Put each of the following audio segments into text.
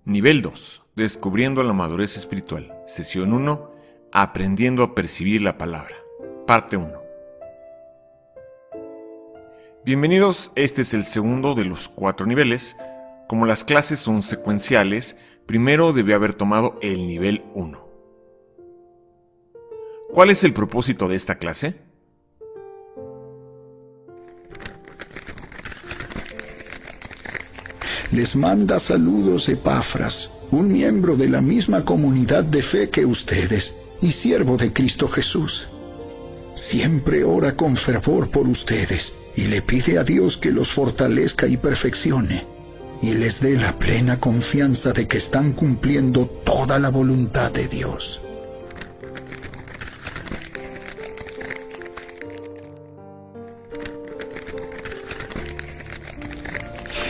Nivel 2. Descubriendo la madurez espiritual. Sesión 1. Aprendiendo a percibir la palabra. Parte 1. Bienvenidos, este es el segundo de los 4 niveles. Como las clases son secuenciales, primero debí haber tomado el nivel 1. ¿Cuál es el propósito de esta clase? Les manda saludos Epafras, un miembro de la misma comunidad de fe que ustedes y siervo de Cristo Jesús. Siempre ora con fervor por ustedes y le pide a Dios que los fortalezca y perfeccione, y les dé la plena confianza de que están cumpliendo toda la voluntad de Dios.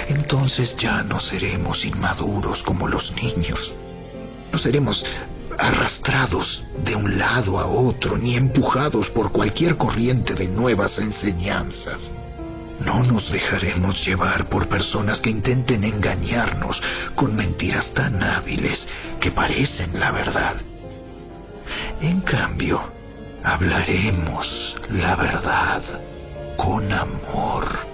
Entonces ya no seremos inmaduros como los niños. No seremos arrastrados de un lado a otro, ni empujados por cualquier corriente de nuevas enseñanzas. No nos dejaremos llevar por personas que intenten engañarnos con mentiras tan hábiles que parecen la verdad. En cambio, hablaremos la verdad con amor.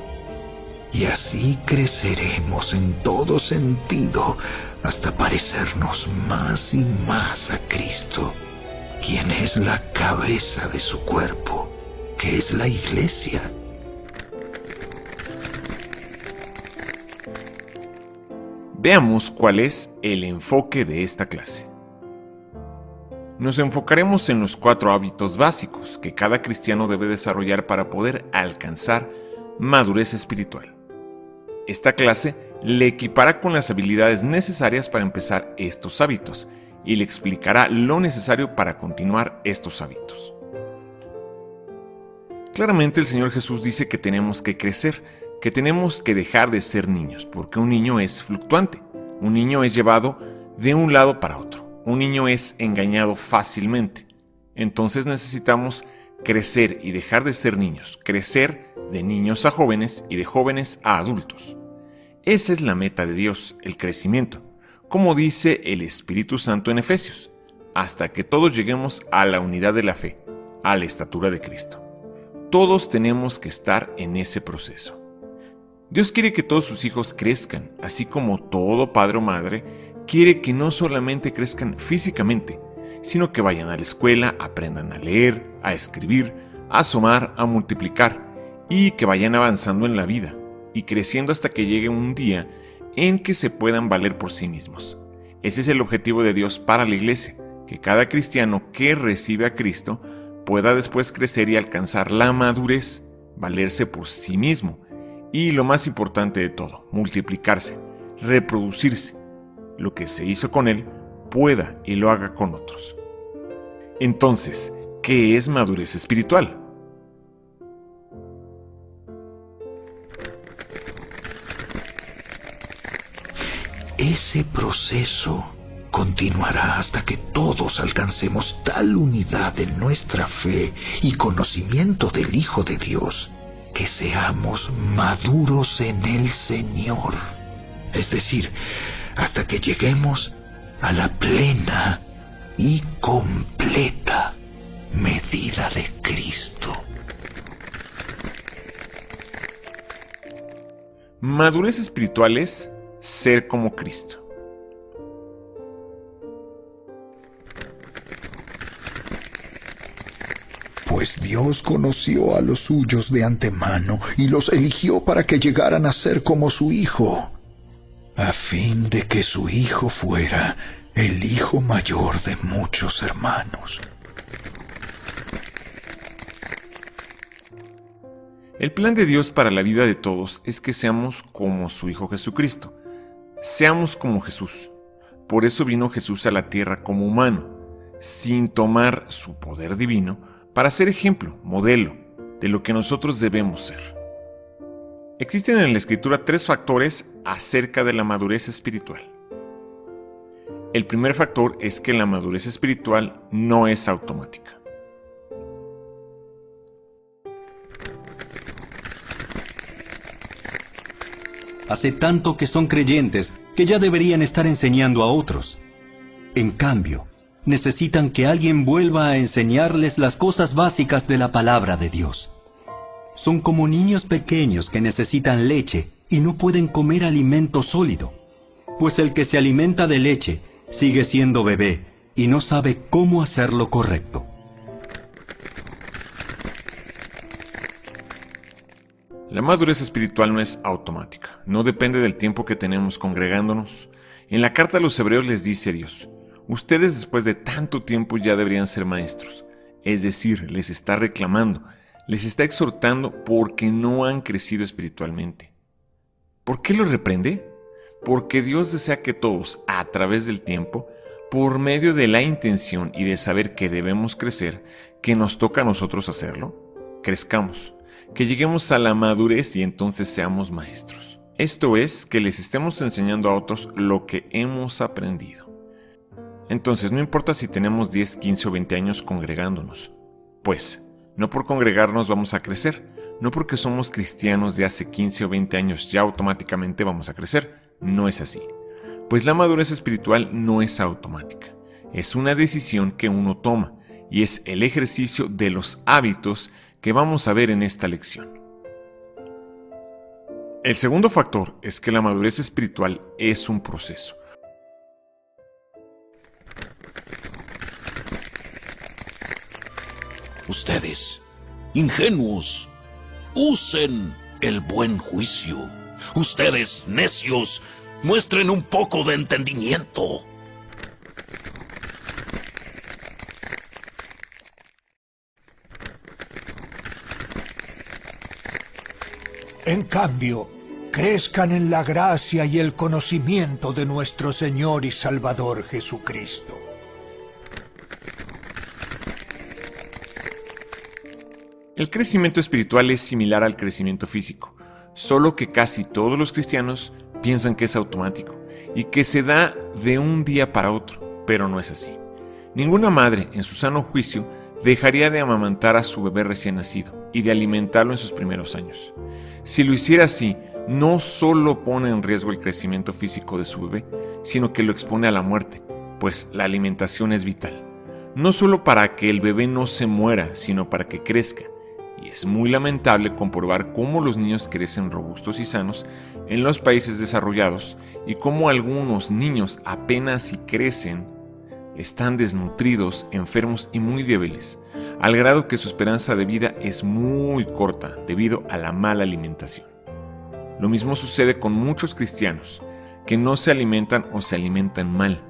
Y así creceremos en todo sentido hasta parecernos más y más a Cristo, quien es la cabeza de su cuerpo, que es la Iglesia. Veamos cuál es el enfoque de esta clase. Nos enfocaremos en los 4 hábitos básicos que cada cristiano debe desarrollar para poder alcanzar madurez espiritual. Esta clase le equipará con las habilidades necesarias para empezar estos hábitos y le explicará lo necesario para continuar estos hábitos. Claramente el Señor Jesús dice que tenemos que crecer, que tenemos que dejar de ser niños, porque un niño es fluctuante, un niño es llevado de un lado para otro, un niño es engañado fácilmente. Entonces necesitamos crecer y dejar de ser niños, crecer de niños a jóvenes y de jóvenes a adultos. Esa es la meta de Dios, el crecimiento, como dice el Espíritu Santo en Efesios, hasta que todos lleguemos a la unidad de la fe, a la estatura de Cristo. Todos tenemos que estar en ese proceso. Dios quiere que todos sus hijos crezcan, así como todo padre o madre quiere que no solamente crezcan físicamente, sino que vayan a la escuela, aprendan a leer, a escribir, a sumar, a multiplicar, y que vayan avanzando en la vida y creciendo hasta que llegue un día en que se puedan valer por sí mismos. Ese es el objetivo de Dios para la iglesia, que cada cristiano que recibe a Cristo pueda después crecer y alcanzar la madurez, valerse por sí mismo y, lo más importante de todo, multiplicarse, reproducirse. Lo que se hizo con él, pueda y lo haga con otros. Entonces, ¿qué es madurez espiritual? Ese proceso continuará hasta que todos alcancemos tal unidad en nuestra fe y conocimiento del Hijo de Dios, que seamos maduros en el Señor. Es decir, hasta que lleguemos a la plena y completa medida de Cristo. Madurez espiritual es ser como Cristo. Pues Dios conoció a los suyos de antemano y los eligió para que llegaran a ser como su Hijo, a fin de que su Hijo fuera el hijo mayor de muchos hermanos. El plan de Dios para la vida de todos es que seamos como su Hijo Jesucristo. Seamos como Jesús. Por eso vino Jesús a la tierra como humano, sin tomar su poder divino, para ser ejemplo, modelo, de lo que nosotros debemos ser. Existen en la Escritura 3 factores acerca de la madurez espiritual. El primer factor es que la madurez espiritual no es automática. Hace tanto que son creyentes que ya deberían estar enseñando a otros. En cambio, necesitan que alguien vuelva a enseñarles las cosas básicas de la palabra de Dios. Son como niños pequeños que necesitan leche y no pueden comer alimento sólido, pues el que se alimenta de leche sigue siendo bebé y no sabe cómo hacer lo correcto. La madurez espiritual no es automática, no depende del tiempo que tenemos congregándonos. En la carta a los Hebreos les dice Dios: ustedes después de tanto tiempo ya deberían ser maestros. Es decir, les está reclamando, les está exhortando porque no han crecido espiritualmente. ¿Por qué los reprende? Porque Dios desea que todos, a través del tiempo, por medio de la intención y de saber que debemos crecer, que nos toca a nosotros hacerlo, crezcamos, que lleguemos a la madurez y entonces seamos maestros. Esto es, que les estemos enseñando a otros lo que hemos aprendido. Entonces, no importa si tenemos 10, 15 o 20 años congregándonos, pues, no por congregarnos vamos a crecer, no porque somos cristianos de hace 15 o 20 años ya automáticamente vamos a crecer, no es así. Pues la madurez espiritual no es automática, es una decisión que uno toma y es el ejercicio de los hábitos que vamos a ver en esta lección. El segundo factor es que la madurez espiritual es un proceso. Ustedes, ingenuos, usen el buen juicio. Ustedes, necios, muestren un poco de entendimiento. En cambio, crezcan en la gracia y el conocimiento de nuestro Señor y Salvador Jesucristo. El crecimiento espiritual es similar al crecimiento físico, solo que casi todos los cristianos piensan que es automático y que se da de un día para otro, pero no es así. Ninguna madre, en su sano juicio, dejaría de amamantar a su bebé recién nacido y de alimentarlo en sus primeros años. Si lo hiciera así, no solo pone en riesgo el crecimiento físico de su bebé, sino que lo expone a la muerte, pues la alimentación es vital. No solo para que el bebé no se muera, sino para que crezca. Y es muy lamentable comprobar cómo los niños crecen robustos y sanos en los países desarrollados y cómo algunos niños apenas si crecen están desnutridos, enfermos y muy débiles, al grado que su esperanza de vida es muy corta debido a la mala alimentación. Lo mismo sucede con muchos cristianos que no se alimentan o se alimentan mal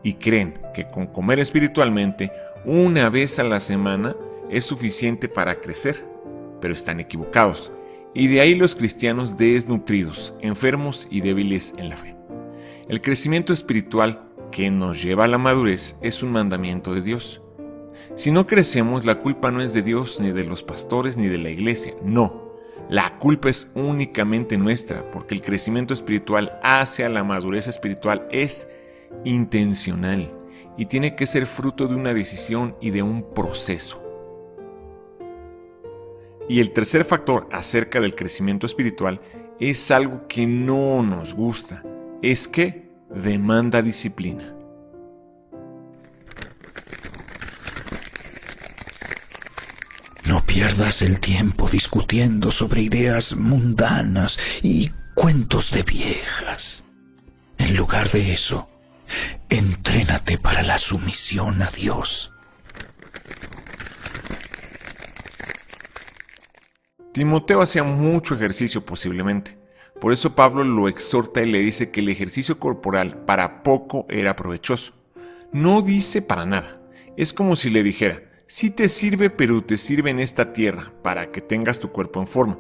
y creen que con comer espiritualmente una vez a la semana es suficiente para crecer, pero están equivocados, y de ahí los cristianos desnutridos, enfermos y débiles en la fe. El crecimiento espiritual que nos lleva a la madurez es un mandamiento de Dios. Si no crecemos, la culpa no es de Dios, ni de los pastores, ni de la iglesia, no. La culpa es únicamente nuestra, porque el crecimiento espiritual hacia la madurez espiritual es intencional y tiene que ser fruto de una decisión y de un proceso. Y el tercer factor acerca del crecimiento espiritual es algo que no nos gusta, es que demanda disciplina. No pierdas el tiempo discutiendo sobre ideas mundanas y cuentos de viejas. En lugar de eso, entrénate para la sumisión a Dios. Timoteo hacía mucho ejercicio posiblemente. Por eso Pablo lo exhorta y le dice que el ejercicio corporal para poco era provechoso. No dice para nada. Es como si le dijera: sí te sirve, pero te sirve en esta tierra, para que tengas tu cuerpo en forma,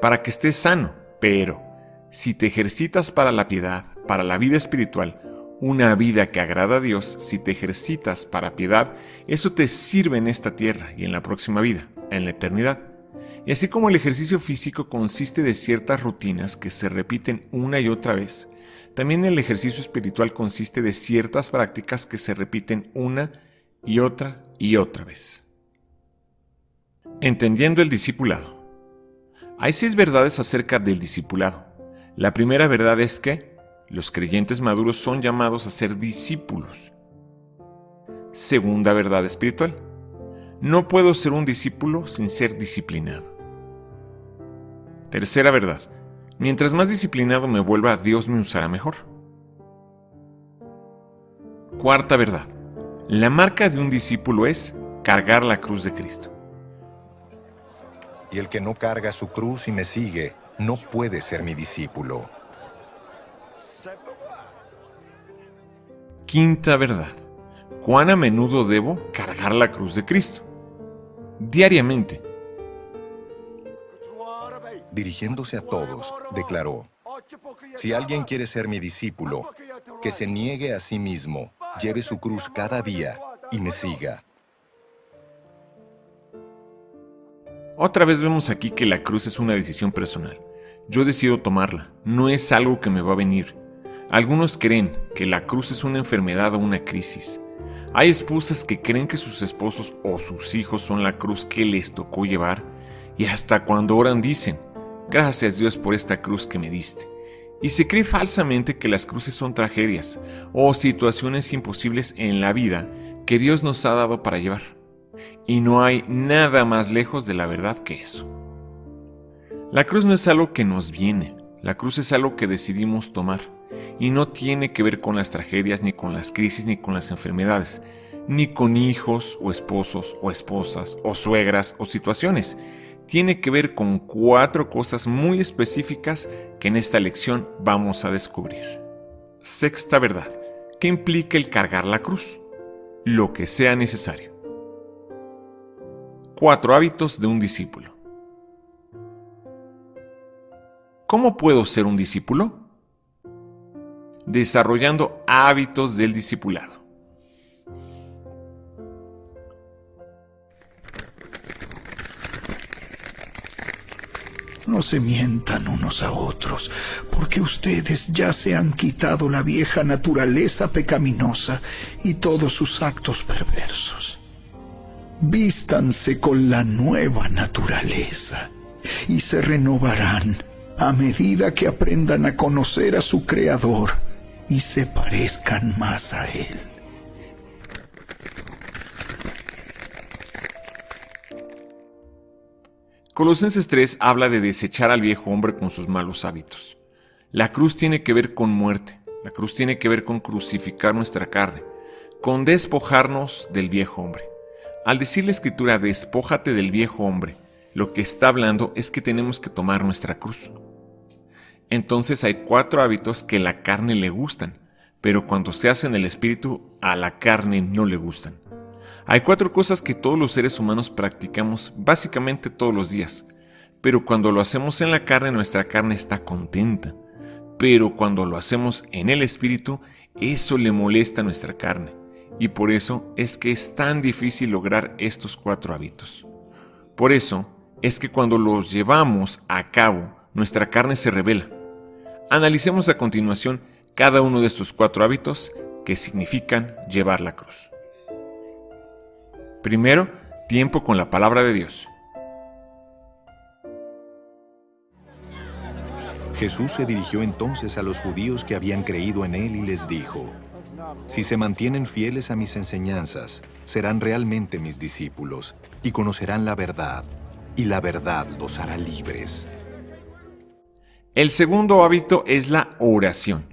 para que estés sano. Pero si te ejercitas para la piedad, para la vida espiritual, una vida que agrada a Dios, si te ejercitas para piedad, eso te sirve en esta tierra y en la próxima vida, en la eternidad. Y así como el ejercicio físico consiste de ciertas rutinas que se repiten una y otra vez, también el ejercicio espiritual consiste de ciertas prácticas que se repiten una y otra vez. Entendiendo el discipulado. Hay 6 verdades acerca del discipulado. La primera verdad es que Los creyentes maduros son llamados a ser discípulos. Segunda verdad espiritual. No puedo ser un discípulo sin ser disciplinado. Tercera verdad. Mientras más disciplinado me vuelva, Dios me usará mejor. Cuarta verdad. La marca de un discípulo es cargar la cruz de Cristo. Y el que no carga su cruz y me sigue, no puede ser mi discípulo. Quinta verdad. ¿Cuán a menudo debo cargar la cruz de Cristo? Diariamente. Dirigiéndose a todos, declaró: si alguien quiere ser mi discípulo, que se niegue a sí mismo, lleve su cruz cada día y me siga. Otra vez vemos aquí que la cruz es una decisión personal. Yo decido tomarla, no es algo que me va a venir. Algunos creen que la cruz es una enfermedad o una crisis. Hay esposas que creen que sus esposos o sus hijos son la cruz que les tocó llevar, y hasta cuando oran dicen: gracias Dios por esta cruz que me diste. Y se cree falsamente que las cruces son tragedias o situaciones imposibles en la vida que Dios nos ha dado para llevar. Y no hay nada más lejos de la verdad que eso. La cruz no es algo que nos viene, la cruz es algo que decidimos tomar. Y no tiene que ver con las tragedias, ni con las crisis, ni con las enfermedades, ni con hijos o esposos o esposas o suegras o situaciones. Tiene que ver con 4 cosas muy específicas que en esta lección vamos a descubrir. Sexta verdad. ¿Qué implica el cargar la cruz? Lo que sea necesario. 4 hábitos de un discípulo. ¿Cómo puedo ser un discípulo? Desarrollando hábitos del discipulado. No se mientan unos a otros, porque ustedes ya se han quitado la vieja naturaleza pecaminosa y todos sus actos perversos. Vístanse con la nueva naturaleza y se renovarán a medida que aprendan a conocer a su Creador y se parezcan más a Él. Colosenses 3 habla de desechar al viejo hombre con sus malos hábitos. La cruz tiene que ver con muerte, la cruz tiene que ver con crucificar nuestra carne, con despojarnos del viejo hombre. Al decir la Escritura, despójate del viejo hombre, lo que está hablando es que tenemos que tomar nuestra cruz. Entonces hay 4 hábitos que a la carne le gustan, pero cuando se hacen en el espíritu, a la carne no le gustan. Hay 4 cosas que todos los seres humanos practicamos básicamente todos los días, pero cuando lo hacemos en la carne, nuestra carne está contenta. Pero cuando lo hacemos en el espíritu, eso le molesta a nuestra carne. Y por eso es que es tan difícil lograr estos 4 hábitos. Por eso es que cuando los llevamos a cabo, nuestra carne se rebela. Analicemos a continuación cada uno de estos 4 hábitos que significan llevar la cruz. Primero, tiempo con la palabra de Dios. Jesús se dirigió entonces a los judíos que habían creído en él y les dijo: si se mantienen fieles a mis enseñanzas, serán realmente mis discípulos y conocerán la verdad, y la verdad los hará libres. El segundo hábito es la oración.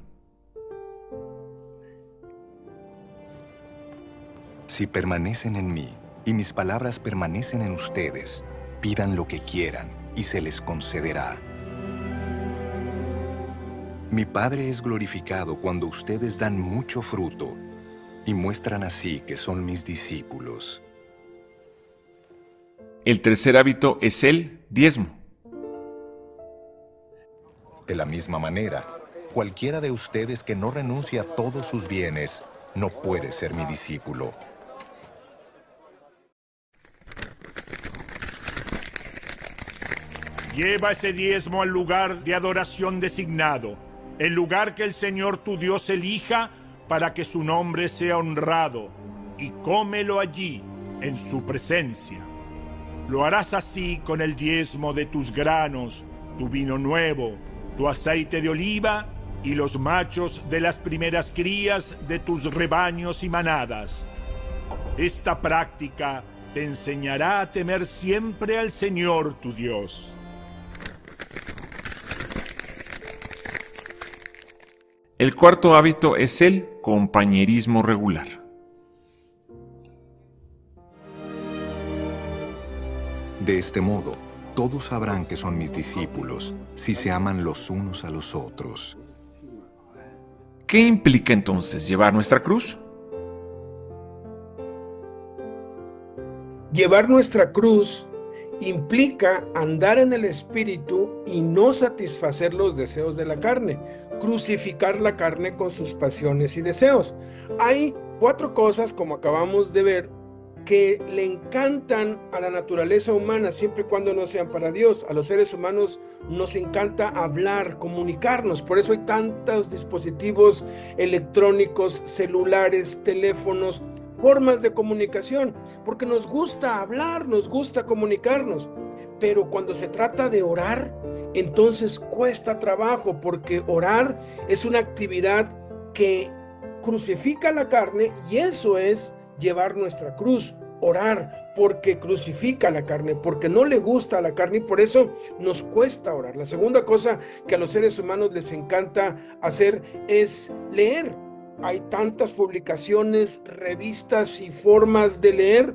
Si permanecen en mí y mis palabras permanecen en ustedes, pidan lo que quieran y se les concederá. Mi Padre es glorificado cuando ustedes dan mucho fruto y muestran así que son mis discípulos. El tercer hábito es el diezmo. De la misma manera, cualquiera de ustedes que no renuncie a todos sus bienes no puede ser mi discípulo. Lleva ese diezmo al lugar de adoración designado, el lugar que el Señor tu Dios elija para que su nombre sea honrado, y cómelo allí, en su presencia. Lo harás así con el diezmo de tus granos, tu vino nuevo, tu aceite de oliva y los machos de las primeras crías de tus rebaños y manadas. Esta práctica te enseñará a temer siempre al Señor tu Dios. El cuarto hábito es el compañerismo regular. De este modo, todos sabrán que son mis discípulos, si se aman los unos a los otros. ¿Qué implica entonces llevar nuestra cruz? Llevar nuestra cruz implica andar en el Espíritu y no satisfacer los deseos de la carne, crucificar la carne con sus pasiones y deseos. Hay 4 cosas, como acabamos de ver, que le encantan a la naturaleza humana siempre y cuando no sean para Dios. A los seres humanos nos encanta hablar, comunicarnos. Por eso hay tantos dispositivos electrónicos, celulares, teléfonos, formas de comunicación, porque nos gusta hablar, nos gusta comunicarnos. Pero cuando se trata de orar, entonces cuesta trabajo, porque orar es una actividad que crucifica la carne, y eso es llevar nuestra cruz. Orar porque crucifica la carne, porque no le gusta a la carne, y por eso nos cuesta orar. La segunda cosa que a los seres humanos les encanta hacer es leer. Hay tantas publicaciones, revistas y formas de leer,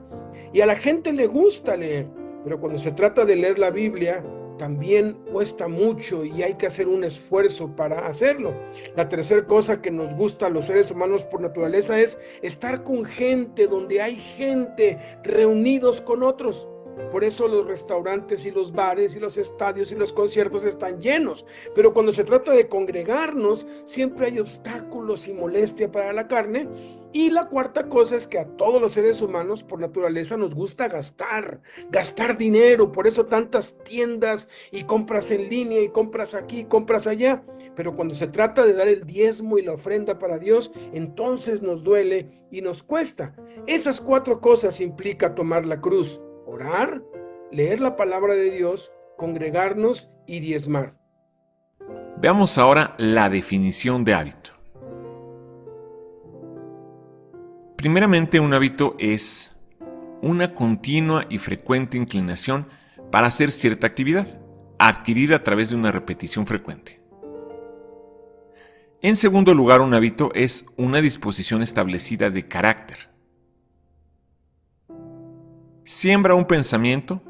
y a la gente le gusta leer, pero cuando se trata de leer la Biblia, también cuesta mucho y hay que hacer un esfuerzo para hacerlo. La tercera cosa que nos gusta a los seres humanos por naturaleza es estar con gente, donde hay gente, reunidos con otros. Por eso los restaurantes y los bares y los estadios y los conciertos están llenos. Pero cuando se trata de congregarnos, siempre hay obstáculos y molestia para la carne. Y la cuarta cosa es que a todos los seres humanos por naturaleza nos gusta gastar dinero. Por eso tantas tiendas y compras en línea y compras aquí y compras allá. Pero cuando se trata de dar el diezmo y la ofrenda para Dios, entonces nos duele y nos cuesta. Esas 4 cosas implica tomar la cruz: orar, leer la palabra de Dios, congregarnos y diezmar. Veamos ahora la definición de hábito. Primeramente, un hábito es una continua y frecuente inclinación para hacer cierta actividad, adquirida a través de una repetición frecuente. En segundo lugar, un hábito es una disposición establecida de carácter. Siembra un pensamiento,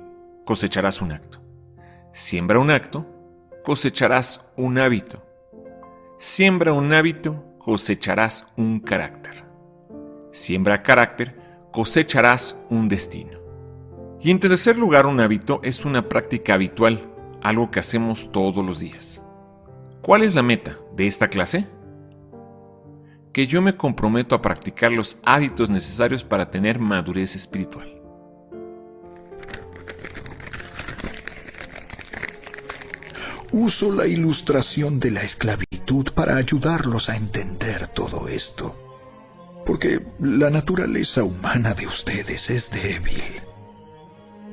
cosecharás un acto. Siembra un acto, cosecharás un hábito. Siembra un hábito, cosecharás un carácter. Siembra carácter, cosecharás un destino. Y en tercer lugar, un hábito es una práctica habitual, algo que hacemos todos los días. ¿Cuál es la meta de esta clase? Que yo me comprometo a practicar los hábitos necesarios para tener madurez espiritual. Uso la ilustración de la esclavitud para ayudarlos a entender todo esto. Porque la naturaleza humana de ustedes es débil.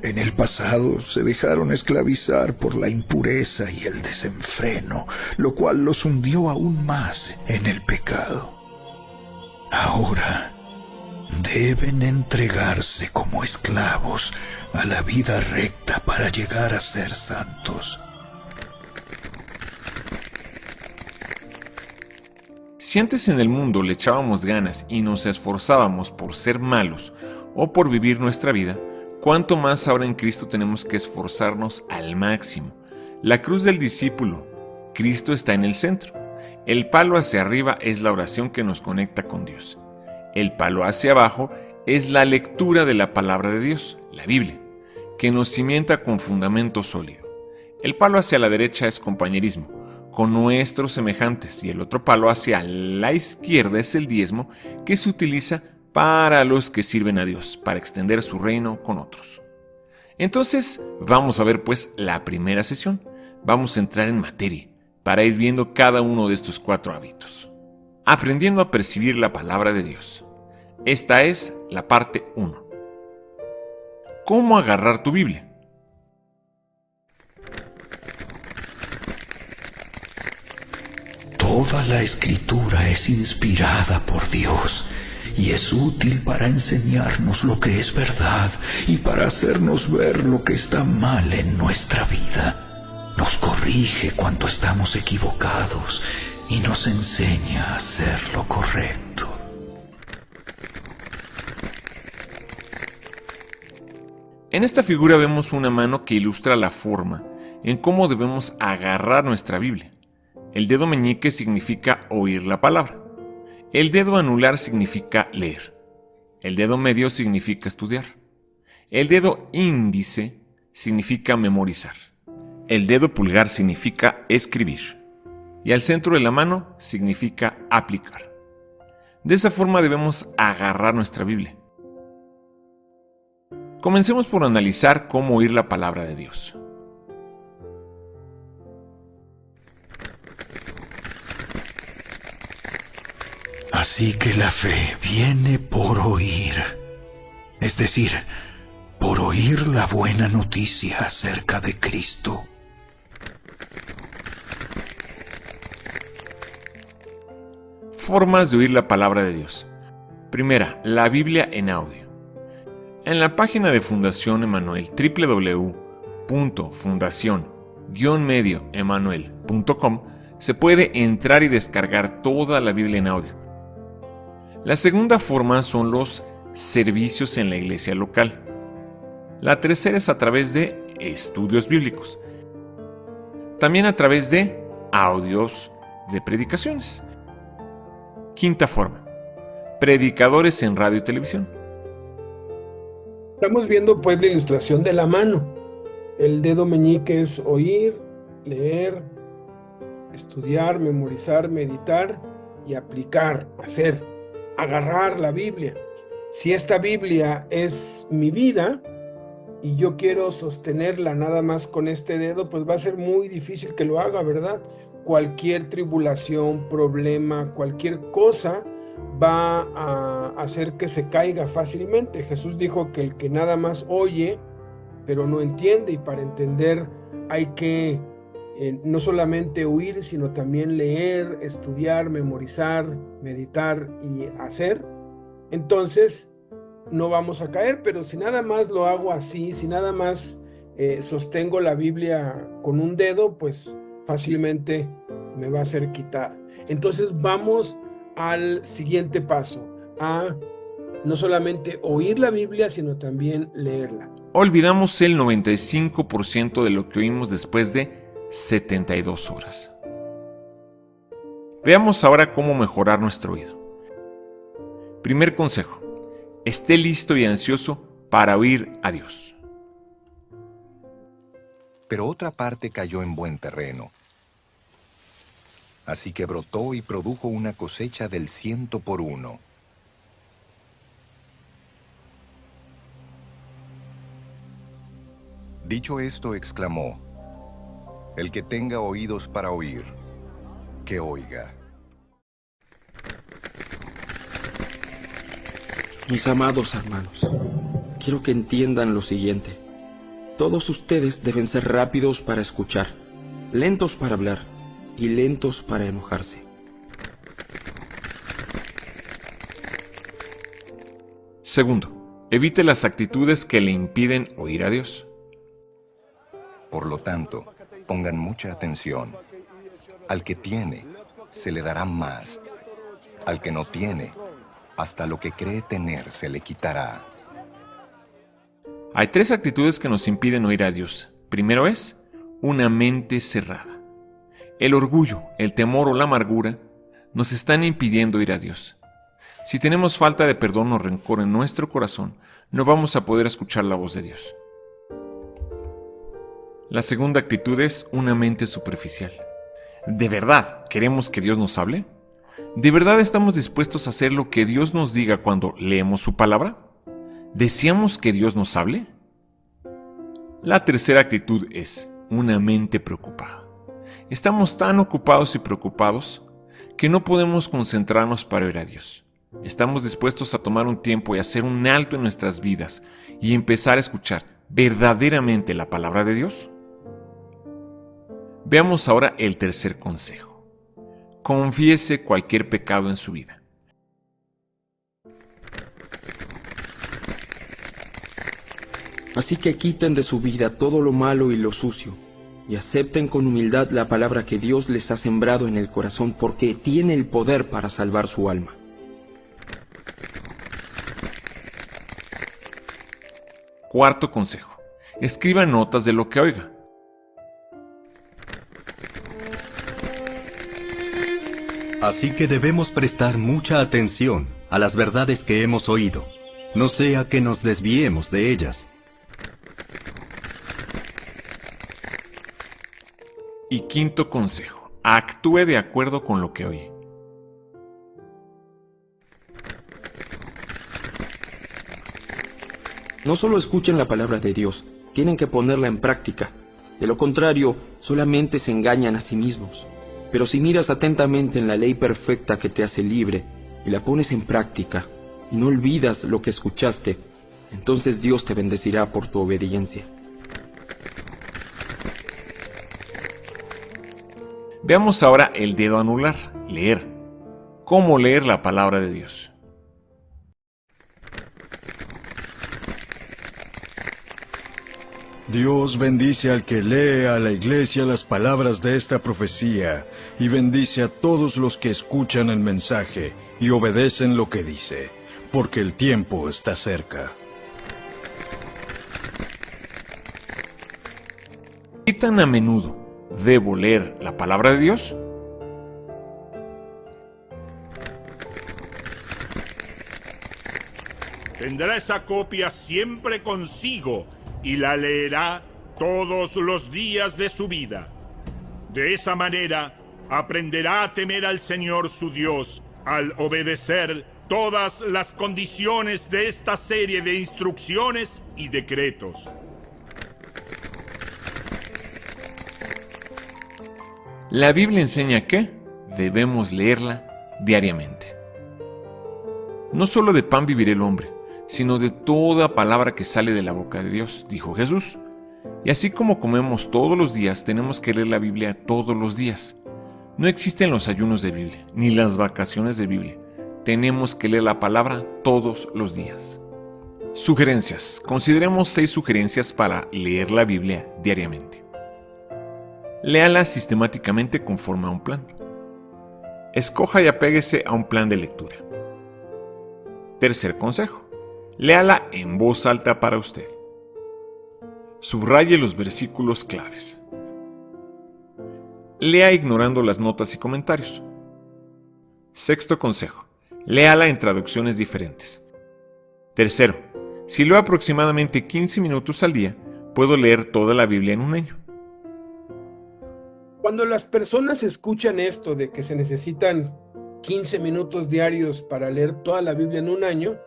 En el pasado se dejaron esclavizar por la impureza y el desenfreno, lo cual los hundió aún más en el pecado. Ahora deben entregarse como esclavos a la vida recta para llegar a ser santos. Si antes en el mundo le echábamos ganas y nos esforzábamos por ser malos o por vivir nuestra vida, ¿cuánto más ahora en Cristo tenemos que esforzarnos al máximo? La cruz del discípulo, Cristo está en el centro. El palo hacia arriba es la oración que nos conecta con Dios. El palo hacia abajo es la lectura de la palabra de Dios, la Biblia, que nos cimienta con fundamento sólido. El palo hacia la derecha es compañerismo con nuestros semejantes, y el otro palo hacia la izquierda es el diezmo, que se utiliza para los que sirven a Dios, para extender su reino con otros. Entonces, vamos a ver pues la primera sesión. Vamos a entrar en materia para ir viendo cada uno de estos 4 hábitos, aprendiendo a percibir la palabra de Dios. Esta es la parte 1. ¿Cómo agarrar tu Biblia? Todo Toda la escritura es inspirada por Dios y es útil para enseñarnos lo que es verdad y para hacernos ver lo que está mal en nuestra vida. Nos corrige cuando estamos equivocados y nos enseña a hacer lo correcto. En esta figura vemos una mano que ilustra la forma en cómo debemos agarrar nuestra Biblia. El dedo meñique significa oír la palabra. El dedo anular significa leer. El dedo medio significa estudiar. El dedo índice significa memorizar. El dedo pulgar significa escribir. Y al centro de la mano significa aplicar. De esa forma debemos agarrar nuestra Biblia. Comencemos por analizar cómo oír la palabra de Dios. Así que la fe viene por oír, es decir, por oír la buena noticia acerca de Cristo. Formas de oír la palabra de Dios. Primera, la Biblia en audio. En la página de Fundación Emmanuel, www.fundacion-medioemmanuel.com, se puede entrar y descargar toda la Biblia en audio. La segunda forma son los servicios en la iglesia local. La tercera es a través de estudios bíblicos. También a través de audios de predicaciones. Quinta forma, predicadores en radio y televisión. Estamos viendo pues la ilustración de la mano. El dedo meñique es oír, leer, estudiar, memorizar, meditar y aplicar, hacer, agarrar la Biblia. Si esta Biblia es mi vida y yo quiero sostenerla nada más con este dedo, pues va a ser muy difícil que lo haga, ¿verdad? Cualquier tribulación, problema, cualquier cosa va a hacer que se caiga fácilmente. Jesús dijo que el que nada más oye, pero no entiende, y para entender hay que no solamente oír, sino también leer, estudiar, memorizar, meditar y hacer. Entonces no vamos a caer, pero si nada más lo hago así, si nada más sostengo la Biblia con un dedo, pues fácilmente me va a ser quitada. Entonces vamos al siguiente paso, a no solamente oír la Biblia, sino también leerla. Olvidamos el 95% de lo que oímos después de 72 horas. Veamos ahora cómo mejorar nuestro oído. Primer consejo: esté listo y ansioso para oír a Dios. Pero otra parte cayó en buen terreno. Así que brotó y produjo una cosecha del 100 por 1. Dicho esto, exclamó: el que tenga oídos para oír, que oiga. Mis amados hermanos, quiero que entiendan lo siguiente. Todos ustedes deben ser rápidos para escuchar, lentos para hablar y lentos para enojarse. Segundo, evite las actitudes que le impiden oír a Dios. Por lo tanto, pongan mucha atención. Al que tiene, se le dará más. Al que no tiene, hasta lo que cree tener se le quitará. Hay 3 actitudes que nos impiden oír a Dios. Primero es una mente cerrada. El orgullo, el temor o la amargura nos están impidiendo oír a Dios. Si tenemos falta de perdón o rencor en nuestro corazón, no vamos a poder escuchar la voz de Dios. La segunda actitud es una mente superficial. ¿De verdad queremos que Dios nos hable? ¿De verdad estamos dispuestos a hacer lo que Dios nos diga cuando leemos su palabra? ¿Deseamos que Dios nos hable? La tercera actitud es una mente preocupada. Estamos tan ocupados y preocupados que no podemos concentrarnos para oír a Dios. Estamos dispuestos a tomar un tiempo y hacer un alto en nuestras vidas y empezar a escuchar verdaderamente la palabra de Dios. Veamos ahora el tercer consejo. Confiese cualquier pecado en su vida. Así que quiten de su vida todo lo malo y lo sucio, y acepten con humildad la palabra que Dios les ha sembrado en el corazón, porque tiene el poder para salvar su alma. Cuarto consejo. Escriba notas de lo que oiga. Así que debemos prestar mucha atención a las verdades que hemos oído, no sea que nos desviemos de ellas. Y quinto consejo. Actúe de acuerdo con lo que oye. No solo escuchen la palabra de Dios, tienen que ponerla en práctica. De lo contrario, solamente se engañan a sí mismos. Pero si miras atentamente en la ley perfecta que te hace libre y la pones en práctica y no olvidas lo que escuchaste, entonces Dios te bendecirá por tu obediencia. Veamos ahora el dedo anular, leer. ¿Cómo leer la palabra de Dios? Dios bendice al que lee a la iglesia las palabras de esta profecía y bendice a todos los que escuchan el mensaje y obedecen lo que dice, porque el tiempo está cerca. ¿Qué tan a menudo debo leer la palabra de Dios? Tendrá esa copia siempre consigo y la leerá todos los días de su vida. De esa manera aprenderá a temer al Señor su Dios al obedecer todas las condiciones de esta serie de instrucciones y decretos. La Biblia enseña que debemos leerla diariamente. No solo de pan vivirá el hombre, sino de toda palabra que sale de la boca de Dios, dijo Jesús. Y así como comemos todos los días, tenemos que leer la Biblia todos los días. No existen los ayunos de Biblia, ni las vacaciones de Biblia. Tenemos que leer la palabra todos los días. Sugerencias. Consideremos 6 sugerencias para leer la Biblia diariamente. Léala sistemáticamente conforme a un plan. Escoja y apéguese a un plan de lectura. Tercer consejo. Léala en voz alta para usted. Subraye los versículos claves. Lea ignorando las notas y comentarios. Sexto consejo. Léala en traducciones diferentes. Tercero. Si leo aproximadamente 15 minutos al día, puedo leer toda la Biblia en un año. Cuando las personas escuchan esto de que se necesitan 15 minutos diarios para leer toda la Biblia en un año,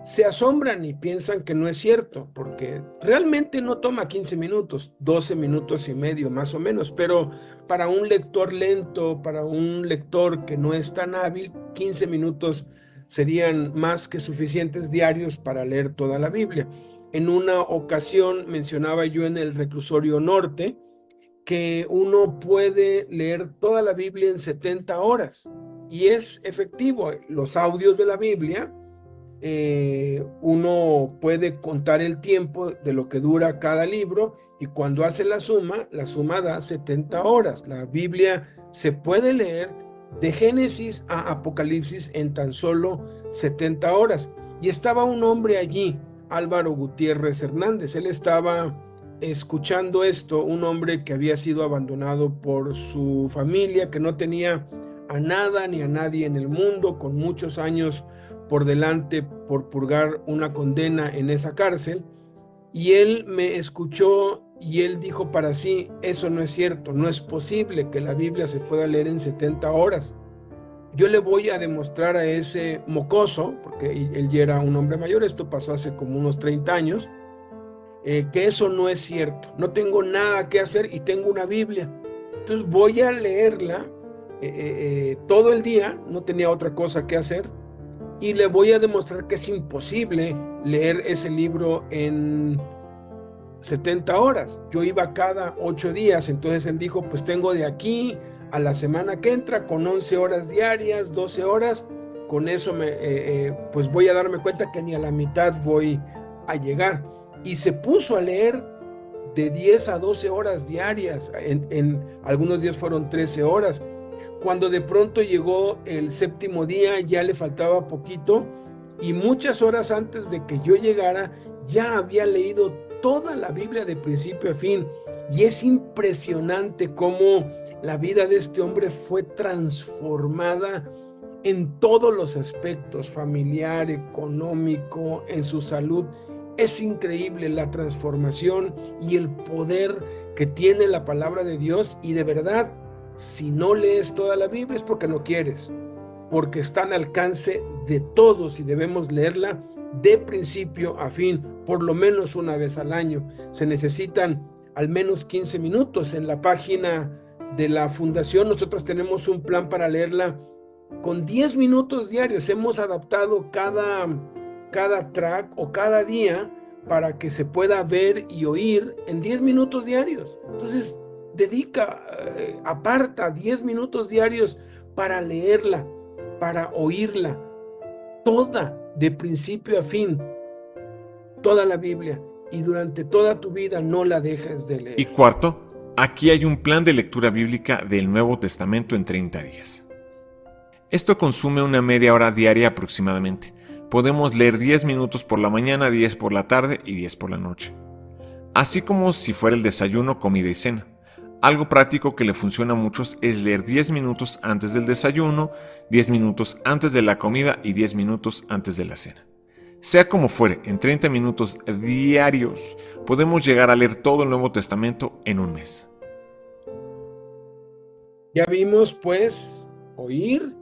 se asombran y piensan que no es cierto, porque realmente no toma 15 minutos, 12 minutos y medio más o menos, pero para un lector lento, para un lector que no es tan hábil, 15 minutos serían más que suficientes diarios para leer toda la Biblia. En una ocasión mencionaba yo en el Reclusorio Norte que uno puede leer toda la Biblia en 70 horas, y es efectivo. Los audios de la Biblia, uno puede contar el tiempo de lo que dura cada libro, y cuando hace la suma da 70 horas. La Biblia se puede leer de Génesis a Apocalipsis en tan solo 70 horas. Y estaba un hombre allí, Álvaro Gutiérrez Hernández. Él estaba escuchando esto, un hombre que había sido abandonado por su familia, que no tenía a nada ni a nadie en el mundo, con muchos años por delante por purgar una condena en esa cárcel. Y él me escuchó y él dijo para sí: eso no es cierto, no es posible que la Biblia se pueda leer en 70 horas. Yo le voy a demostrar a ese mocoso, porque él ya era un hombre mayor, esto pasó hace como unos 30 años, que eso no es cierto. No tengo nada que hacer y tengo una Biblia. Entonces voy a leerla todo el día, no tenía otra cosa que hacer, y le voy a demostrar que es imposible leer ese libro en 70 horas. Yo iba cada 8 días, entonces él dijo: pues tengo de aquí a la semana que entra con 11 horas diarias, 12 horas. Con eso pues voy a darme cuenta que ni a la mitad voy a llegar. Y se puso a leer de 10 a 12 horas diarias. En algunos días fueron 13 horas. Cuando de pronto llegó el séptimo día, ya le faltaba poquito, y muchas horas antes de que yo llegara, ya había leído toda la Biblia de principio a fin. Y es impresionante cómo la vida de este hombre fue transformada en todos los aspectos, familiar, económico, en su salud. Es increíble la transformación y el poder que tiene la palabra de Dios. Y de verdad, si no lees toda la Biblia es porque no quieres, porque está al alcance de todos y debemos leerla de principio a fin, por lo menos una vez al año. Se necesitan al menos 15 minutos. En la página de la fundación nosotros tenemos un plan para leerla con 10 minutos diarios. Hemos adaptado cada track o cada día para que se pueda ver y oír en 10 minutos diarios. Entonces, aparta 10 minutos diarios para leerla, para oírla, toda, de principio a fin, toda la Biblia, y durante toda tu vida no la dejes de leer. Y cuarto, aquí hay un plan de lectura bíblica del Nuevo Testamento en 30 días. Esto consume una media hora diaria aproximadamente. Podemos leer 10 minutos por la mañana, 10 por la tarde y 10 por la noche. Así como si fuera el desayuno, comida y cena. Algo práctico que le funciona a muchos es leer 10 minutos antes del desayuno, 10 minutos antes de la comida y 10 minutos antes de la cena. Sea como fuere, en 30 minutos diarios podemos llegar a leer todo el Nuevo Testamento en un mes. Ya vimos, pues, oír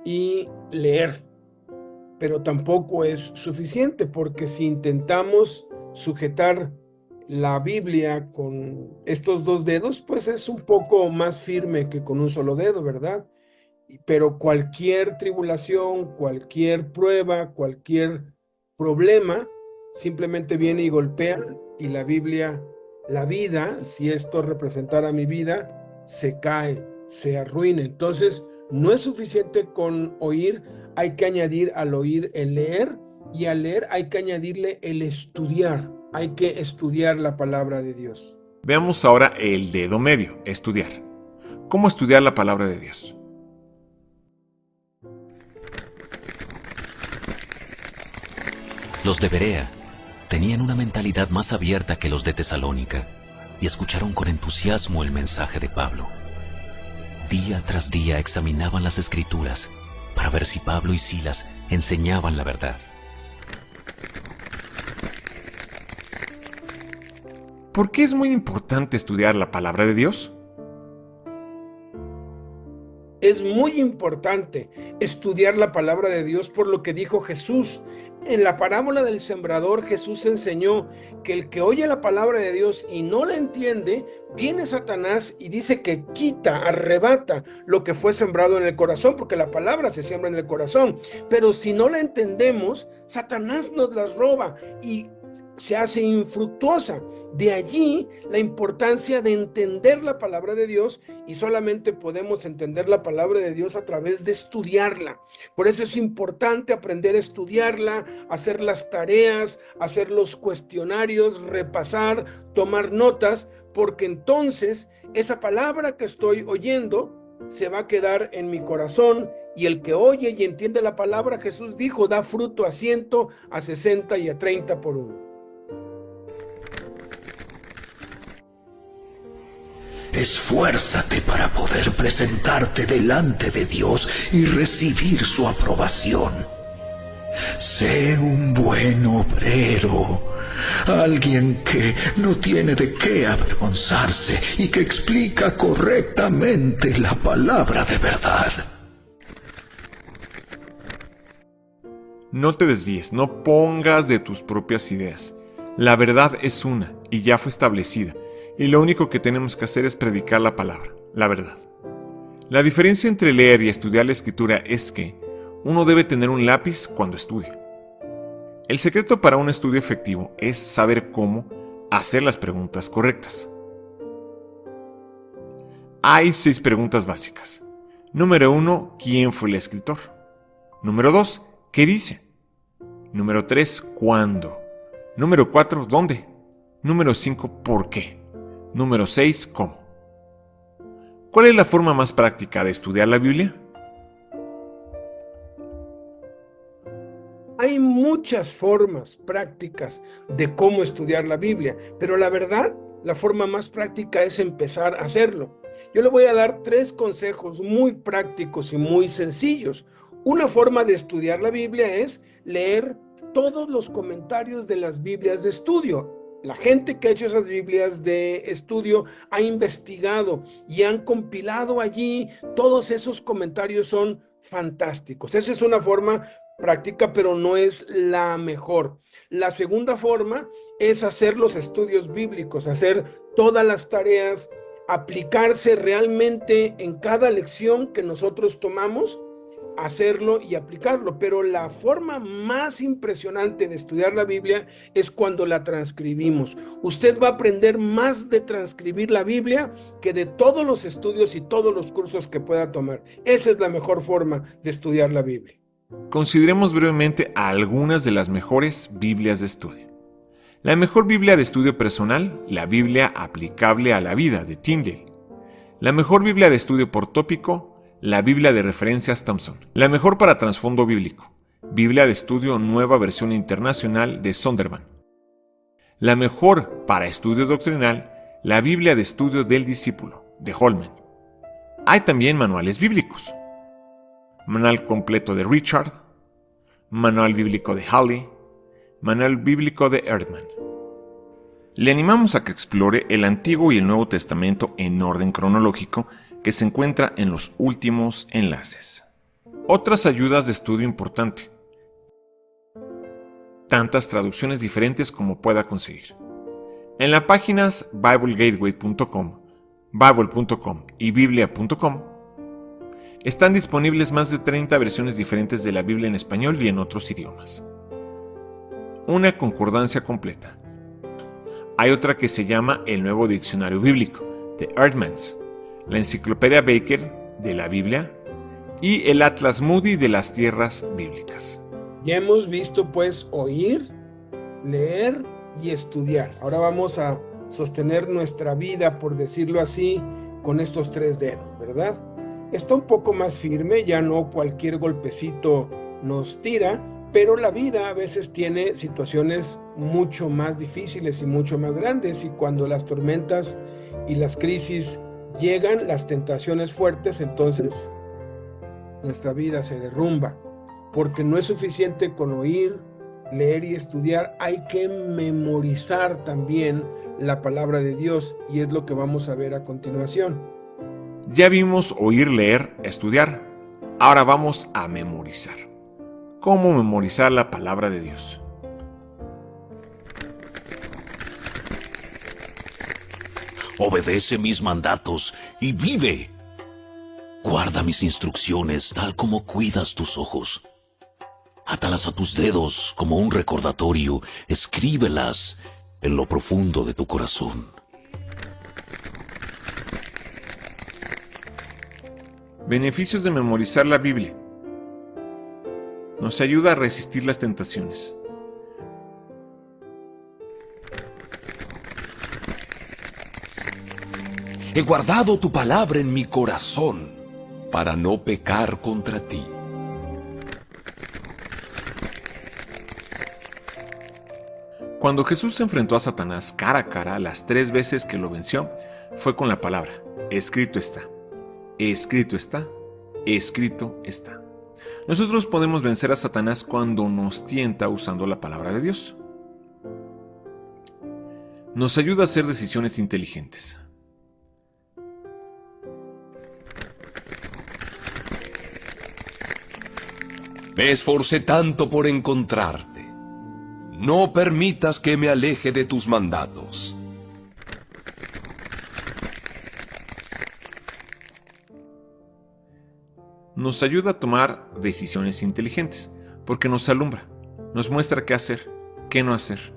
y leer, pero tampoco es suficiente, porque si intentamos sujetar la Biblia con estos dos dedos, pues es un poco más firme que con un solo dedo, ¿verdad? Pero cualquier tribulación, cualquier prueba, cualquier problema, simplemente viene y golpea, y la Biblia, la vida, si esto representara mi vida, se cae, se arruina. Entonces, no es suficiente con oír, hay que añadir al oír el leer, y al leer hay que añadirle el estudiar. Hay que estudiar la palabra de Dios. Veamos ahora el dedo medio, estudiar. ¿Cómo estudiar la palabra de Dios? Los de Berea tenían una mentalidad más abierta que los de Tesalónica y escucharon con entusiasmo el mensaje de Pablo. Día tras día examinaban las Escrituras para ver si Pablo y Silas enseñaban la verdad. ¿Por qué es muy importante estudiar la palabra de Dios? Es muy importante estudiar la palabra de Dios por lo que dijo Jesús. En la parábola del sembrador, Jesús enseñó que el que oye la palabra de Dios y no la entiende, viene Satanás y dice que quita, arrebata lo que fue sembrado en el corazón, porque la palabra se siembra en el corazón. Pero si no la entendemos, Satanás nos las roba y se hace infructuosa. De allí la importancia de entender la palabra de Dios, y solamente podemos entender la palabra de Dios a través de estudiarla. Por eso es importante aprender a estudiarla, hacer las tareas, hacer los cuestionarios, repasar, tomar notas, porque entonces esa palabra que estoy oyendo se va a quedar en mi corazón, y el que oye y entiende la palabra, Jesús dijo, da fruto a 100, a 60 y a 30 por uno. Esfuérzate para poder presentarte delante de Dios y recibir su aprobación. Sé un buen obrero, alguien que no tiene de qué avergonzarse y que explica correctamente la palabra de verdad. No te desvíes, no pongas de tus propias ideas. La verdad es una y ya fue establecida. Y lo único que tenemos que hacer es predicar la palabra, la verdad. La diferencia entre leer y estudiar la Escritura es que uno debe tener un lápiz cuando estudia. El secreto para un estudio efectivo es saber cómo hacer las preguntas correctas. Hay 6 preguntas básicas. Número 1, ¿quién fue el escritor? Número 2, ¿qué dice? Número 3, ¿cuándo? Número 4, ¿dónde? Número 5, ¿por qué? Número 6, ¿cómo? ¿Cuál es la forma más práctica de estudiar la Biblia? Hay muchas formas prácticas de cómo estudiar la Biblia, pero la verdad, la forma más práctica es empezar a hacerlo. Yo le voy a dar 3 consejos muy prácticos y muy sencillos. Una forma de estudiar la Biblia es leer todos los comentarios de las Biblias de estudio. La gente que ha hecho esas Biblias de estudio ha investigado y han compilado allí. Todos esos comentarios son fantásticos. Esa es una forma práctica, pero no es la mejor. La segunda forma es hacer los estudios bíblicos, hacer todas las tareas, aplicarse realmente en cada lección que nosotros tomamos, hacerlo y aplicarlo. Pero la forma más impresionante de estudiar la Biblia es cuando la transcribimos. Usted va a aprender más de transcribir la Biblia que de todos los estudios y todos los cursos que pueda tomar. Esa es la mejor forma de estudiar la Biblia. Consideremos brevemente algunas de las mejores Biblias de estudio. La mejor Biblia de estudio personal, la Biblia aplicable a la vida de Tyndale. La mejor Biblia de estudio por tópico, la Biblia de referencias Thompson. La mejor para trasfondo bíblico, Biblia de estudio Nueva Versión Internacional de Zondervan. La mejor para estudio doctrinal, la Biblia de estudio del discípulo, de Holman. Hay también manuales bíblicos. Manual completo de Richard, Manual bíblico de Halley, Manual bíblico de Erdman. Le animamos a que explore el Antiguo y el Nuevo Testamento en orden cronológico que se encuentra en los últimos enlaces. Otras ayudas de estudio importante. Tantas traducciones diferentes como pueda conseguir. En las páginas BibleGateway.com, Bible.com y Biblia.com están disponibles más de 30 versiones diferentes de la Biblia en español y en otros idiomas. Una concordancia completa. Hay otra que se llama el Nuevo Diccionario Bíblico, de Eerdmans, la Enciclopedia Baker de la Biblia y el Atlas Moody de las Tierras Bíblicas. Ya hemos visto pues oír, leer y estudiar. Ahora vamos a sostener nuestra vida, por decirlo así, con estos 3 dedos, ¿verdad? Está un poco más firme, ya no cualquier golpecito nos tira, pero la vida a veces tiene situaciones mucho más difíciles y mucho más grandes, y cuando las tormentas y las crisis llegan, las tentaciones fuertes, entonces nuestra vida se derrumba, porque no es suficiente con oír, leer y estudiar, hay que memorizar también la palabra de Dios, y es lo que vamos a ver a continuación. Ya vimos oír, leer, estudiar. Ahora vamos a memorizar. ¿Cómo memorizar la palabra de Dios? Obedece mis mandatos y vive. Guarda mis instrucciones tal como cuidas tus ojos. Átalas a tus dedos como un recordatorio. Escríbelas en lo profundo de tu corazón. Beneficios de memorizar la Biblia. Nos ayuda a resistir las tentaciones. He guardado tu palabra en mi corazón para no pecar contra ti. Cuando Jesús se enfrentó a Satanás cara a cara las 3 veces que lo venció, fue con la palabra: escrito está, escrito está, escrito está. Nosotros podemos vencer a Satanás cuando nos tienta usando la palabra de Dios. Nos ayuda a hacer decisiones inteligentes. Me esforcé tanto por encontrarte. No permitas que me aleje de tus mandatos. Nos ayuda a tomar decisiones inteligentes, porque nos alumbra, nos muestra qué hacer, qué no hacer,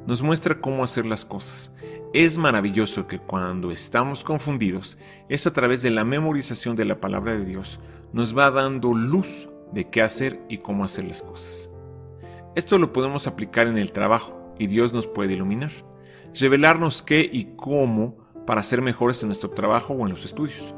nos muestra cómo hacer las cosas. Es maravilloso que cuando estamos confundidos, es a través de la memorización de la palabra de Dios, nos va dando luz de qué hacer y cómo hacer las cosas. Esto lo podemos aplicar en el trabajo y Dios nos puede iluminar, revelarnos qué y cómo para ser mejores en nuestro trabajo o en los estudios.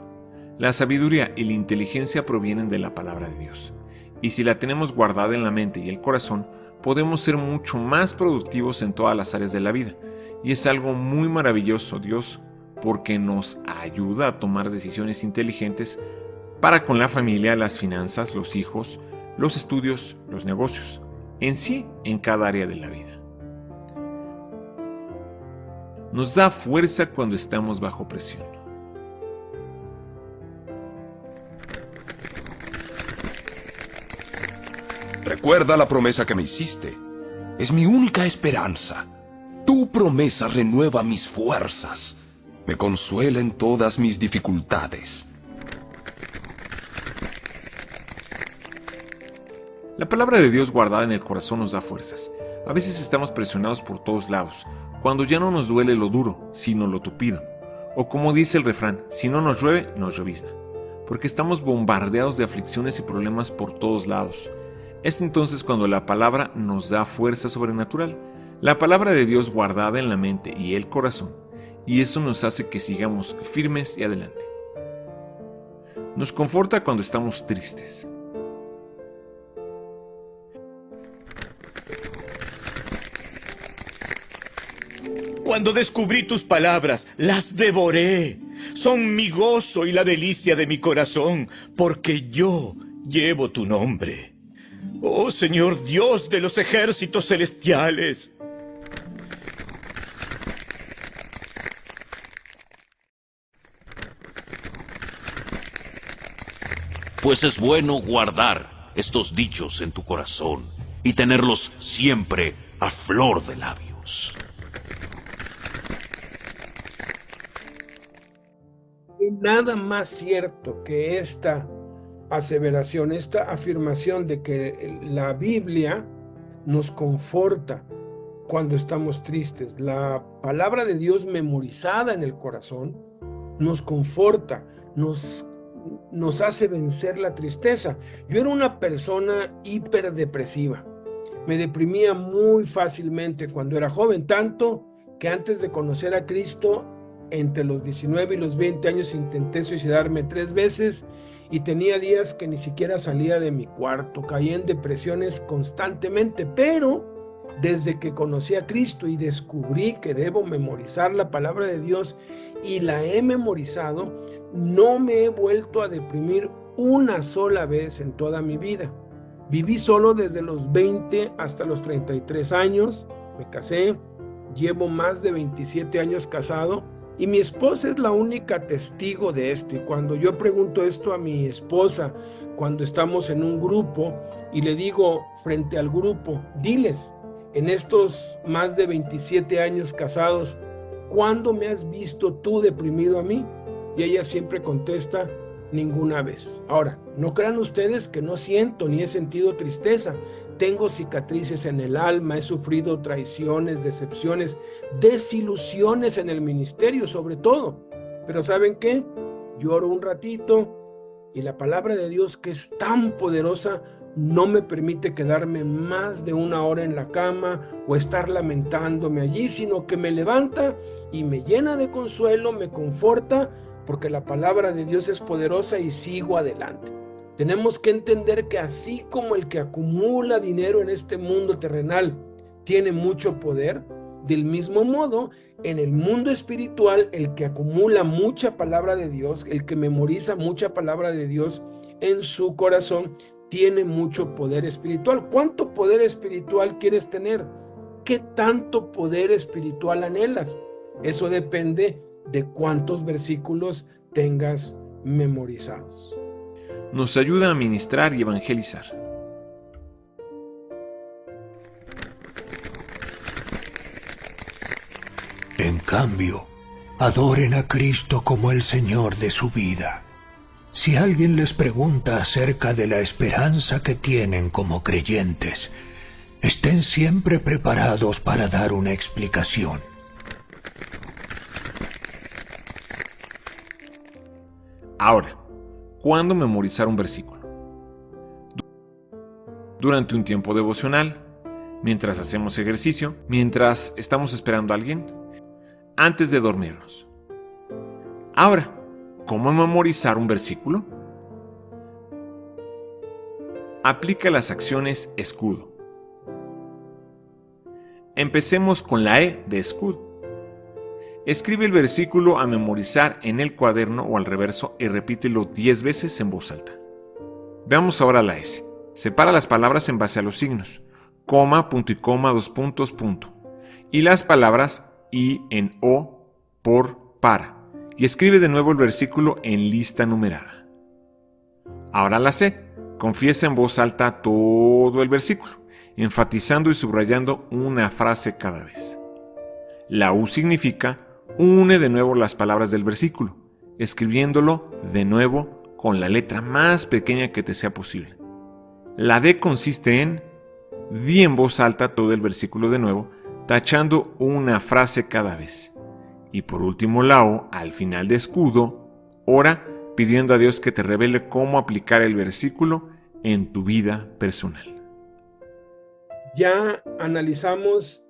La sabiduría y la inteligencia provienen de la palabra de Dios, y si la tenemos guardada en la mente y el corazón, podemos ser mucho más productivos en todas las áreas de la vida, y es algo muy maravilloso Dios, porque nos ayuda a tomar decisiones inteligentes para con la familia, las finanzas, los hijos, los estudios, los negocios, en sí, en cada área de la vida. Nos da fuerza cuando estamos bajo presión. Recuerda la promesa que me hiciste. Es mi única esperanza. Tu promesa renueva mis fuerzas. Me consuela en todas mis dificultades. La palabra de Dios guardada en el corazón nos da fuerzas. A veces estamos presionados por todos lados, cuando ya no nos duele lo duro, sino lo tupido. O como dice el refrán, si no nos llueve, nos llovizna. Porque estamos bombardeados de aflicciones y problemas por todos lados. Es entonces cuando la palabra nos da fuerza sobrenatural. La palabra de Dios guardada en la mente y el corazón. Y eso nos hace que sigamos firmes y adelante. Nos conforta cuando estamos tristes. Cuando descubrí tus palabras, las devoré. Son mi gozo y la delicia de mi corazón, porque yo llevo tu nombre. Oh Señor Dios de los ejércitos celestiales. Pues es bueno guardar estos dichos en tu corazón y tenerlos siempre a flor de labios. Nada más cierto que esta aseveración, esta afirmación de que la Biblia nos conforta cuando estamos tristes. La palabra de Dios memorizada en el corazón nos conforta, nos hace vencer la tristeza. Yo era una persona hiperdepresiva. Me deprimía muy fácilmente cuando era joven, tanto que antes de conocer a Cristo, entre los 19 y los 20 años intenté suicidarme 3 veces y tenía días que ni siquiera salía de mi cuarto, caía en depresiones constantemente, pero desde que conocí a Cristo y descubrí que debo memorizar la palabra de Dios y la he memorizado, no me he vuelto a deprimir una sola vez en toda mi vida. Viví solo desde los 20 hasta los 33 años, me casé, llevo más de 27 años casado, y mi esposa es la única testigo de esto. Y cuando yo pregunto esto a mi esposa, cuando estamos en un grupo, y le digo frente al grupo, diles, en estos más de 27 años casados, ¿cuándo me has visto tú deprimido a mí? Y ella siempre contesta, ninguna vez. Ahora, no crean ustedes que no siento ni he sentido tristeza. Tengo cicatrices en el alma, he sufrido traiciones, decepciones, desilusiones en el ministerio sobre todo. Pero ¿saben qué? Lloro un ratito y la palabra de Dios, que es tan poderosa, no me permite quedarme más de 1 hora en la cama o estar lamentándome allí, sino que me levanta y me llena de consuelo, me conforta, porque la palabra de Dios es poderosa y sigo adelante. Tenemos que entender que así como el que acumula dinero en este mundo terrenal tiene mucho poder, del mismo modo, en el mundo espiritual, el que acumula mucha palabra de Dios, el que memoriza mucha palabra de Dios en su corazón, tiene mucho poder espiritual. ¿Cuánto poder espiritual quieres tener? ¿Qué tanto poder espiritual anhelas? Eso depende de cuántos versículos tengas memorizados. Nos ayuda a ministrar y evangelizar. En cambio, adoren a Cristo como el Señor de su vida. Si alguien les pregunta acerca de la esperanza que tienen como creyentes, estén siempre preparados para dar una explicación. Ahora, ¿cuándo memorizar un versículo? Durante un tiempo devocional, mientras hacemos ejercicio, mientras estamos esperando a alguien, antes de dormirnos. Ahora, ¿cómo memorizar un versículo? Aplica las acciones escudo. Empecemos con la E de escudo. Escribe el versículo a memorizar en el cuaderno o al reverso y repítelo 10 veces en voz alta. Veamos ahora la S. Separa las palabras en base a los signos, coma, punto y coma, dos puntos, punto. Y las palabras y en O, por, para. Y escribe de nuevo el versículo en lista numerada. Ahora la C. Confiesa en voz alta todo el versículo, enfatizando y subrayando una frase cada vez. La U significa une de nuevo las palabras del versículo, escribiéndolo de nuevo con la letra más pequeña que te sea posible. La D consiste en di en voz alta todo el versículo de nuevo, tachando una frase cada vez. Y por último la O, al final de escudo, ora pidiendo a Dios que te revele cómo aplicar el versículo en tu vida personal. Ya analizamos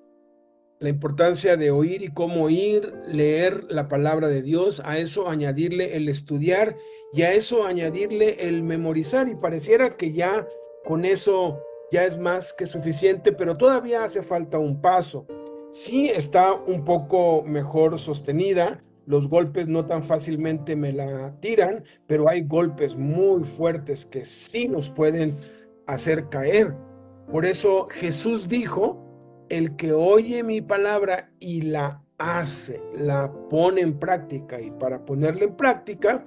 la importancia de oír y cómo oír, leer la palabra de Dios, a eso añadirle el estudiar y a eso añadirle el memorizar, y pareciera que ya con eso ya es más que suficiente, pero todavía hace falta un paso. Sí está un poco mejor sostenida, los golpes no tan fácilmente me la tiran, pero hay golpes muy fuertes que sí nos pueden hacer caer. Por eso Jesús dijo: el que oye mi palabra y la hace, la pone en práctica. Y para ponerla en práctica,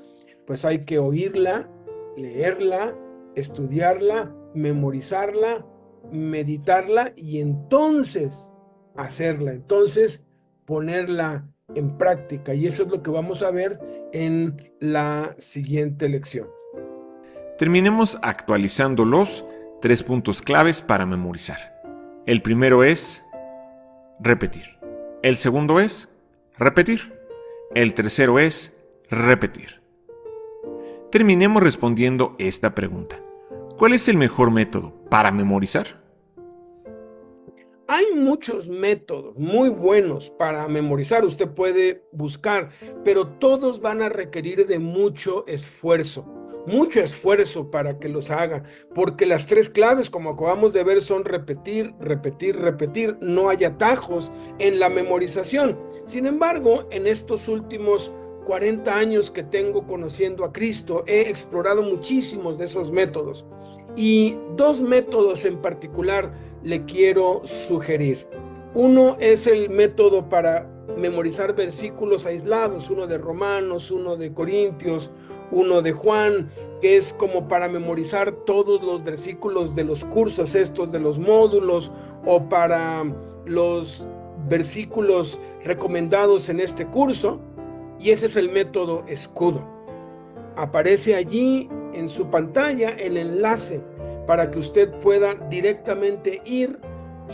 pues hay que oírla, leerla, estudiarla, memorizarla, meditarla y entonces hacerla, entonces ponerla en práctica. Y eso es lo que vamos a ver en la siguiente lección. Terminemos actualizando los 3 puntos claves para memorizar. El primero es repetir. El segundo es repetir. El tercero es repetir. Terminemos respondiendo esta pregunta. ¿Cuál es el mejor método para memorizar? Hay muchos métodos muy buenos para memorizar, usted puede buscar, pero todos van a requerir de mucho esfuerzo para que los haga, porque las 3 claves, como acabamos de ver, son repetir, repetir, repetir. No hay atajos en la memorización. Sin embargo, en estos últimos 40 años que tengo conociendo a Cristo, he explorado muchísimos de esos métodos, y 2 métodos en particular le quiero sugerir. Uno es el método para memorizar versículos aislados, uno de Romanos, uno de Corintios, uno de Juan, que es como para memorizar todos los versículos de los cursos estos, de los módulos, o para los versículos recomendados en este curso, y ese es el método escudo. Aparece allí en su pantalla el enlace para que usted pueda directamente ir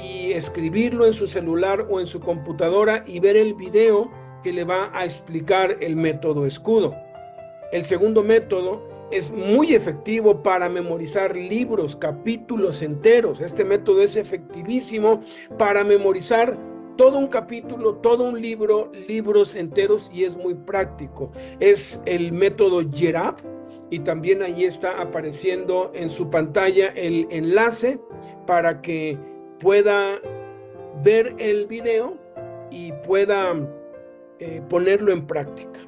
y escribirlo en su celular o en su computadora y ver el video que le va a explicar el método escudo. El segundo método es muy efectivo para memorizar libros, capítulos enteros. Este método es efectivísimo para memorizar todo un capítulo, todo un libro, libros enteros, y es muy práctico. Es el método Yerab, y también ahí está apareciendo en su pantalla el enlace para que pueda ver el video y pueda ponerlo en práctica.